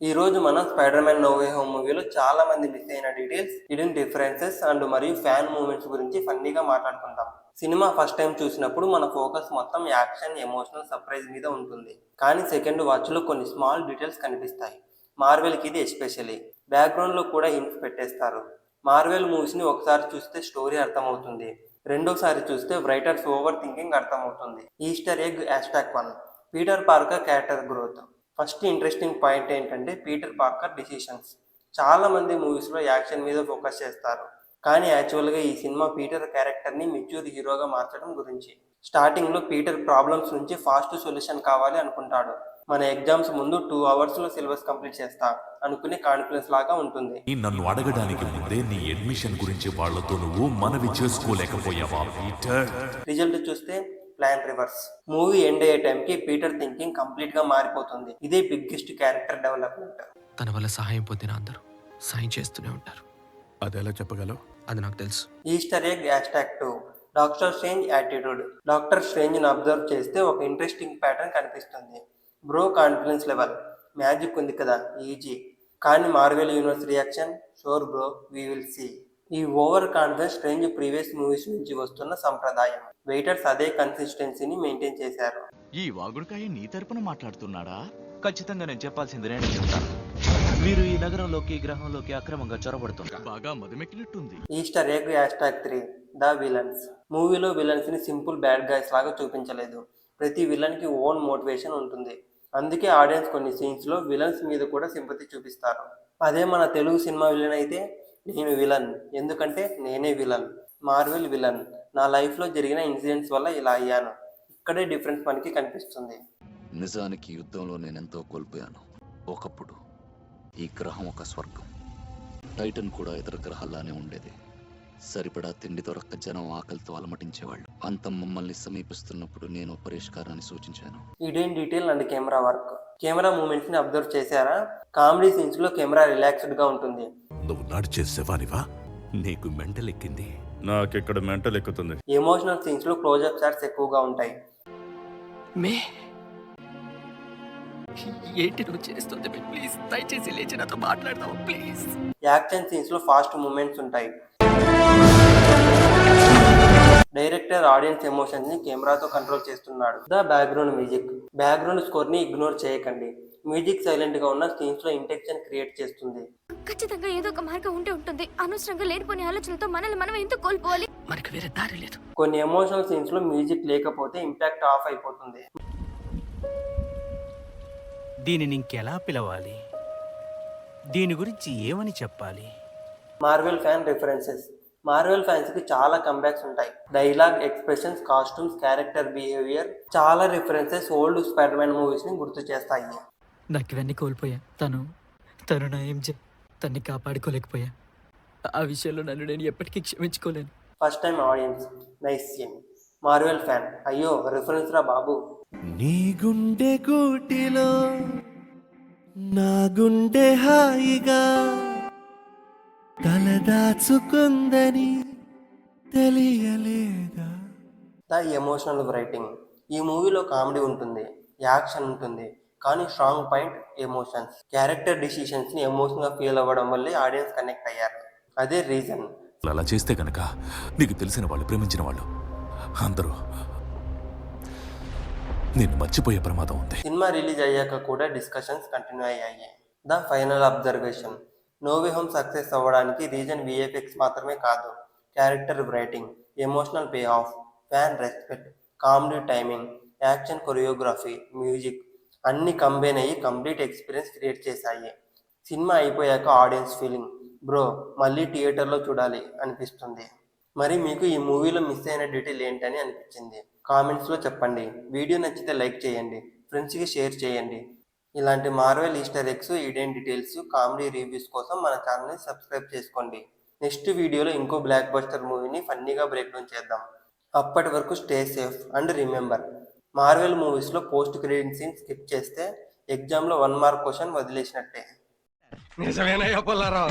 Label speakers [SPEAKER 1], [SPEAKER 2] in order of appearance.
[SPEAKER 1] ఈ రోజు మనం Spider Man No Way Home మూవీలో చాలా మంది మిస్ అయిన డీటెయిల్స్, హిడెన్ డిఫరెన్సెస్ అండ్ మరియు ఫ్యాన్ మూమెంట్స్ గురించి ఫన్నీగా మాట్లాడుకుందాం. సినిమా ఫస్ట్ టైం చూసినప్పుడు మన ఫోకస్ మొత్తం యాక్షన్, ఎమోషనల్, సర్ప్రైజ్ మీద ఉంటుంది. కానీ సెకండ్ వాచ్ లో కొన్ని స్మాల్ డీటెయిల్స్ కనిపిస్తాయి. మార్వెల్కి ఇది ఎస్పెషల్లీ. బ్యాక్గ్రౌండ్ లో కూడా హింట్స్ పెట్టేస్తారు. మార్వెల్ మూవీస్ ని ఒకసారి చూస్తే స్టోరీ అర్థమవుతుంది, రెండోసారి చూస్తే రైటర్స్ ఓవర్ థింకింగ్ అర్థమవుతుంది. Easter egg #1 Peter Parker character growth. First interesting point ఏంటంటే పీటర్ పార్కర్ డిసిషన్స్. చాలా మంది మూవీస్లో యాక్షన్ మీద ఫోకస్ చేస్తారు, కానీ యాక్చువల్గా ఈ సినిమా పీటర్ క్యారెక్టర్ని మెచ్యూర్ హీరోగా మార్చడం గురించి. స్టార్టింగ్లో పీటర్ ప్రాబ్లమ్స్ నుంచి ఫాస్ట్ సొల్యూషన్ కావాలి అనుకుంటాడు. మన ఎగ్జామ్స్ ముందు 2 అవర్స్లో సిలబస్ కంప్లీట్ చేస్తా అనుకునే కాన్ఫిడెన్స్ లాగా ఉంటుంది.
[SPEAKER 2] నన్ను అడగడానికి ముందే నీ అడ్మిషన్ గురించి వాళ్ళతో నువ్వు మనవి చేసుకోలేకపోయావా పీటర్?
[SPEAKER 1] రిజల్ట్ చూస్తే ప్లాన్ రివర్స్. మూవీ ఎండ్ అయ్యే టైంకి పీటర్ థింకింగ్ కంప్లీట్ గా మారిపోతుంది. ఇదే బిగ్గెస్ట్ క్యారెక్టర్ డెవలప్మెంట్.
[SPEAKER 3] తన వల్ల సహాయం పొందిన అందరూ సాయం చేస్తూనే ఉంటారు.
[SPEAKER 4] అదెలా చెప్పగలవు?
[SPEAKER 3] అది నాకు తెలుసు.
[SPEAKER 1] Easter egg #2 Doctor Strange attitude. Doctor Strange ని అబ్జర్వ్ చేస్తే ఒక ఇంట్రెస్టింగ్ ప్యాటర్న్ కనిపిస్తుంది. బ్రో కాన్ఫిడెన్స్ లెవెల్, మ్యాజిక్ ఉంది కదా ఈజీ, కానీ Marvel universe reaction sure bro we will see. ఈ over confidence Strange previous movies నుంచి వస్తున్న సంప్రదాయం. వెయిటర్స్ అదే కన్సిస్టెన్సీని మెయింటైన్ చేశారు.
[SPEAKER 5] ఈ వాగుడుకాయ నీ తరపున మాట్లాడుతున్నాడా? ఖచ్చితంగా నేను చెప్పాల్సింది నేను చెప్తాను. మీరు ఈ నగరంలోకి, గ్రహంలోకి అక్రమంగా చొరబడుతున్నారు. బాగా మధుమెక్కినట్టుంది.
[SPEAKER 1] Easter egg #3 the villains. మూవీలో విలన్స్ ని సింపుల్ బ్యాడ్ గైస్ లాగా చూపించలేదు. ప్రతి విలన్ కి ఓన్ మోటివేషన్ ఉంటుంది. అందుకే ఆడియన్స్ కొన్ని సీన్స్ లో విలన్స్ మీద కూడా సింపతి చూపిస్తారు. అదే మన తెలుగు సినిమా విలన్ అయితే, నేను విలన్ ఎందుకంటే నేనే విలన్, మార్వెల్ విలన్, నా లైఫ్లో జరిగిన ఇన్సిడెంట్స్ వల్ల ఇలా అయ్యాను. ఇక్కడే డిఫరెన్స్ మనకి కనిపిస్తుంది.
[SPEAKER 6] నిజానికి యుద్ధంలో నేనెంతో కోల్పోయాను. ఒకప్పుడు ఈ గ్రహం ఒక స్వర్గం. టైటన్ కూడా ఇతర గ్రహాల్లానే ఉండేది. సరిపడా తిండి దొరక్క జనం ఆకలితో అలమటించేవాళ్ళు. అంతం మమ్మల్ని సమీపిస్తున్నప్పుడు నేను పరిష్కారాన్ని సూచించాను.
[SPEAKER 1] Hidden detail and camera work. Camera moments ని అబ్జర్వ్ చేశారా? కామెడీ సీన్స్ లో కెమెరా రిలాక్స్డ్ గా ఉంటుంది.
[SPEAKER 2] నువ్వు నడిచేసేవానివా? నీకు మెంటల్ ఎక్కింది?
[SPEAKER 4] నాకెక్కడ మెంటల్ ఎక్కుతుంది.
[SPEAKER 1] ఎమోషనల్ సీన్స్ లో క్లోజ్అప్ షాట్స్ ఎక్కువగా ఉంటాయి.
[SPEAKER 3] మే ఏంటి నువ్వు చేస్తుంది? ప్లీజ్ దయచేసి లేచి నాతో మాట్లాడదాం ప్లీజ్.
[SPEAKER 1] యాక్షన్ సీన్స్ లో ఫాస్ట్ మూమెంట్స్ ఉంటాయి. డైరెక్టర్ ఆడియన్స్ ఎమోషన్స్ ని కెమెరాతో కంట్రోల్ చేస్తున్నాడు. The background music. Background score ని ఇగ్నోర్ చేయకండి. మ్యూజిక్ సైలెంట్ గా ఉన్న సీన్స్ లో ఇంటెన్షన్ క్రియేట్ చేస్తుంది.
[SPEAKER 7] ఖచ్చితంగా ఏదో ఒక మార్గం ఉంటే ఉంటుంది. అనవసరంగా లేనిపోని ఆలోచనలతో మనల్ని మనం ఎందుకు కోల్పోవాలి?
[SPEAKER 3] మనకు వేరే దారి లేదు.
[SPEAKER 1] కొన్ని ఎమోషనల్ సీన్స్ లో మ్యూజిక్ లేకపోతే ఇంపాక్ట్ ఆఫ్ అయిపోతుంది.
[SPEAKER 8] దీనిని ఇంకెలా పిలవాలి? దీని గురించి ఏమని చెప్పాలి?
[SPEAKER 1] Marvel fan references. Marvel fans కి చాలా కంబ్యాక్స్ ఉంటాయి. Dialogue, expressions, costumes, character behaviour, చాలా references old Spider Man movies ని గుర్తు చేస్తాయి.
[SPEAKER 9] నాకు ఇవన్నీ కోల్పోయా. తను నా ఎంజే తన్ని కాపాడుకోలేకపోయా. ఆ విషయంలో నన్ను నేను ఎప్పటికీ క్షమించుకోలేను.
[SPEAKER 1] First time audience nice scene. Marvel fan అయ్యో రిఫరెన్స్ రా బాబు.
[SPEAKER 10] నీ గుండె గూటిలో నా గుండె హాయిగా తలదాచుకుందని తెలియలేదా?
[SPEAKER 1] The emotional writing. ఈ మూవీలో కామెడీ ఉంటుంది, యాక్షన్ ఉంటుంది, కానీ strong point emotions. Character decisions ని ఎమోషనల్ గా ఫీల్ అవ్వడం వల్లే ఆడియన్స్ కనెక్ట్ అయ్యారు. అదే రీజన్.
[SPEAKER 2] అలా చేస్తే కనుక నీకు తెలిసిన వాళ్ళు, ప్రేమించిన వాళ్ళు అందరూ నేను మర్చిపోయే ప్రమాదం ఉంది.
[SPEAKER 1] సినిమా రిలీజ్ అయ్యాక కూడా డిస్కషన్స్ కంటిన్యూ అయ్యాయి. The final observation. No Way Home success అవ్వడానికి రీజన్ విఎఫ్ఎక్స్ మాత్రమే కాదు. Character writing, emotional pay off, fan respect, comedy timing, action choreography, music అన్ని కంబైన్ అయ్యి కంప్లీట్ ఎక్స్పీరియన్స్ క్రియేట్ చేశాయి. సినిమా అయిపోయాక ఆడియన్స్ ఫీలింగ్, బ్రో మళ్ళీ థియేటర్లో చూడాలి అనిపిస్తుంది. మరి మీకు ఈ మూవీలో మిస్ అయిన డీటెయిల్ ఏంటని అనిపించింది? కామెంట్స్లో చెప్పండి. వీడియో నచ్చితే లైక్ చేయండి, ఫ్రెండ్స్కి షేర్ చేయండి. ఇలాంటి Marvel Easter eggs, hidden details, comedy reviews కోసం మన ఛానల్ని సబ్స్క్రైబ్ చేసుకోండి. నెక్స్ట్ వీడియోలో ఇంకో బ్లాక్ బస్టర్ మూవీని ఫన్నీగా బ్రేక్ డౌన్ చేద్దాం. అప్పటి వరకు stay safe and remember, Marvel మూవీస్లో పోస్ట్ క్రెడిట్ సీన్ స్కిప్ చేస్తే ఎగ్జామ్లో 1 మార్క్ క్వశ్చన్ వదిలేసినట్టే.
[SPEAKER 4] నిజమేనయ్యా పుల్లారావు.